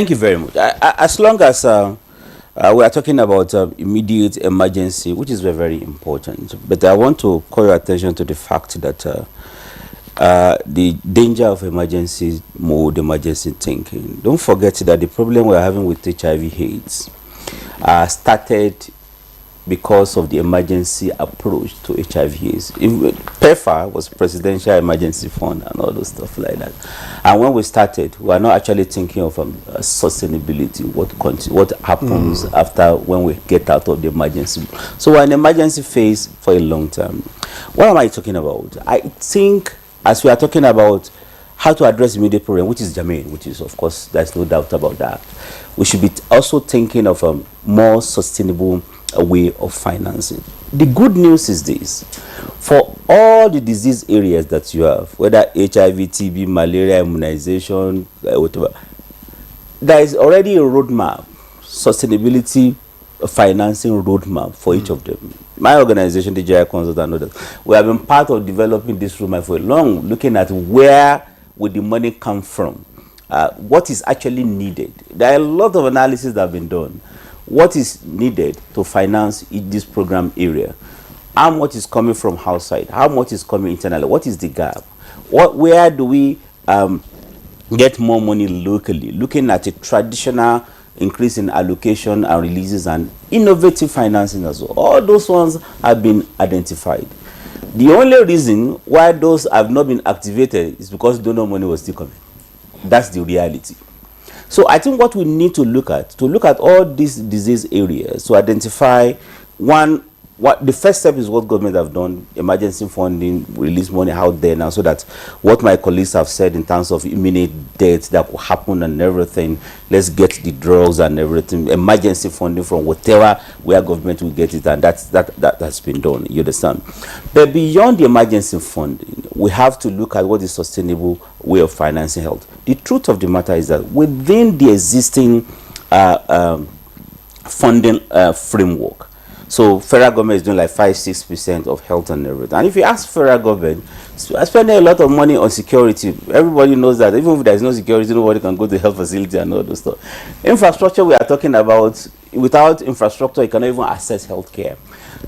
Thank you very much. As long as we are talking about immediate emergency, which is very, very important, but I want to call your attention to the fact that the danger of emergency mode, emergency thinking. Don't forget that the problem we're having with HIV/AIDS started because of the emergency approach to HIV/AIDS. PEPFAR was Presidential Emergency Fund and all those stuff like that. And when we started, we are not actually thinking of sustainability, what happens after when we get out of the emergency. So we're in emergency phase for a long time. What am I talking about? I think as we are talking about how to address immediate problem, which is germane, which is, of course, there's no doubt about that, we should be also thinking of a more sustainable way of financing. The good news is this: for all the disease areas that you have, whether HIV, TB, malaria, immunization, whatever, there is already a roadmap, sustainability financing roadmap for each of them. My organization, the GI Consultant, and others, we have been part of developing this roadmap for long, looking at where would the money come from, what is actually needed. There are a lot of analysis that have been done. What is needed to finance this program area? How much is coming from outside? How much is coming internally? What is the gap? Where do we get more money locally? Looking at a traditional increase in allocation and releases and innovative financing as well. All those ones have been identified. The only reason why those have not been activated is because donor money was still coming. That's the reality. So I think what we need to look at all these disease areas to identify one. What the first step is what government have done, emergency funding, release money out there now, so that what my colleagues have said in terms of imminent deaths that will happen and everything, let's get the drugs and everything, emergency funding from whatever where government will get it, and that has been done. You understand? But beyond the emergency funding, we have to look at what is sustainable way of financing health. The truth of the matter is that within the existing funding framework, so federal government is doing like 5-6% of health and everything. And if you ask federal government, spending a lot of money on security, everybody knows that even if there is no security, nobody can go to the health facility and all those stuff. Infrastructure we are talking about, without infrastructure, you cannot even access healthcare.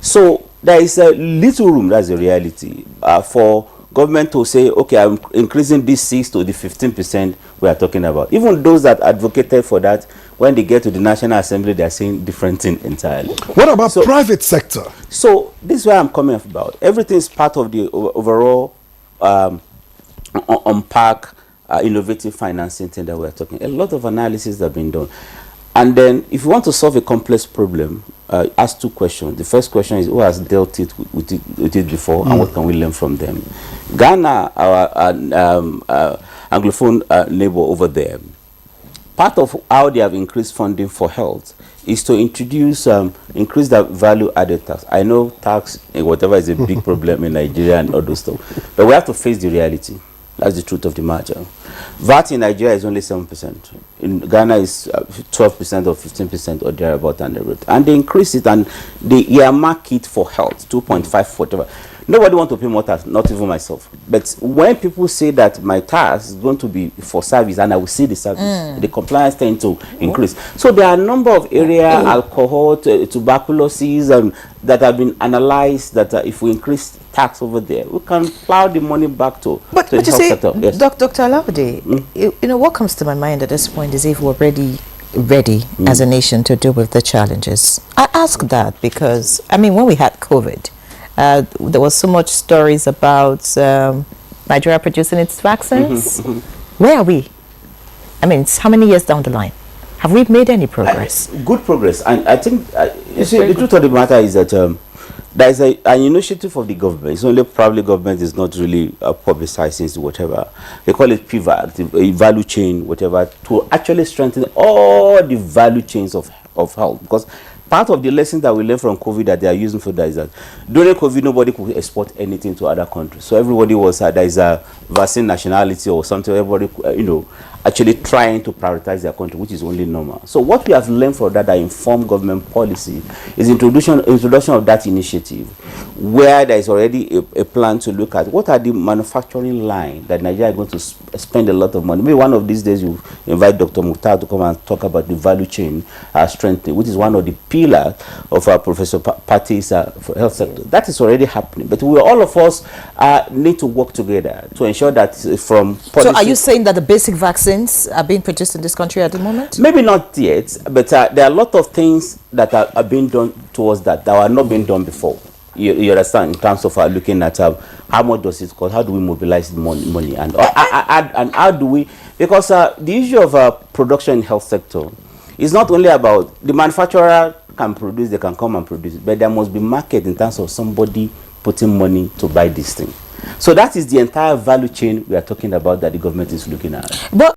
So there is a little room, that's the reality, for government to say, okay, I'm increasing this 6 to the 15% we are talking about. Even those that advocated for that, when they get to the National Assembly, they are saying different thing entirely. What about private sector? So this is where I'm coming about. Everything is part of the overall unpack innovative financing thing that we're talking. A lot of analysis have been done. And then if you want to solve a complex problem, ask two questions. The first question is, who has dealt with it before, and what can we learn from them? Ghana, our Anglophone neighbor over there, part of how they have increased funding for health is to introduce, increase the value-added tax. I know tax, whatever, is a big problem in Nigeria and all those stuff, but we have to face the reality. That's the truth of the matter. VAT in Nigeria is only 7%. In Ghana is 12% or 15% or thereabout and everything. And they increase it and they earmark it for health, 2.5, whatever. Nobody wants to pay more tax, not even myself. But when people say that my tax is going to be for service and I will see the service, the compliance tends to increase. So there are a number of areas, alcohol, tuberculosis, that have been analyzed that if we increase tax over there, we can plow the money back to but the you health see, sector. Yes. Dr. Alabade, you know, what comes to my mind at this point is if we're ready as a nation to deal with the challenges. I ask that because, I mean, when we had COVID, there was so much stories about Nigeria producing its vaccines. Where are we? I mean, it's how many years down the line? Have we made any progress? Good progress. And I think, you see, the truth of the matter is that there is an initiative of the government. It's only probably government is not really publicizing whatever. They call it PVAC, the value chain, whatever, to actually strengthen all the value chains of health. Because part of the lessons that we learned from COVID that they are using for that is that during COVID, nobody could export anything to other countries. So everybody was, there is a vaccine nationality or something, everybody, you know. actually trying to prioritize their country, which is only normal. So what we have learned from that informed government policy is introduction of that initiative, where there is already a plan to look at what are the manufacturing line that Nigeria is going to spend a lot of money. Maybe one of these days you invite Dr. Mukhtar to come and talk about the value chain strengthening, which is one of the pillars of our Professor Pati's health sector. That is already happening, but all of us need to work together to ensure that from policy. So are you saying that the basic vaccines are being produced in this country at the moment? Maybe not yet, but there are a lot of things that are being done towards that are not being done before. You understand, in terms of looking at how much does it cost, how do we mobilize the money, and how do we, because the issue of production in health sector is not only about the manufacturer can produce, they can come and produce it, but there must be market in terms of somebody putting money to buy this thing. So that is the entire value chain we are talking about that the government is looking at. But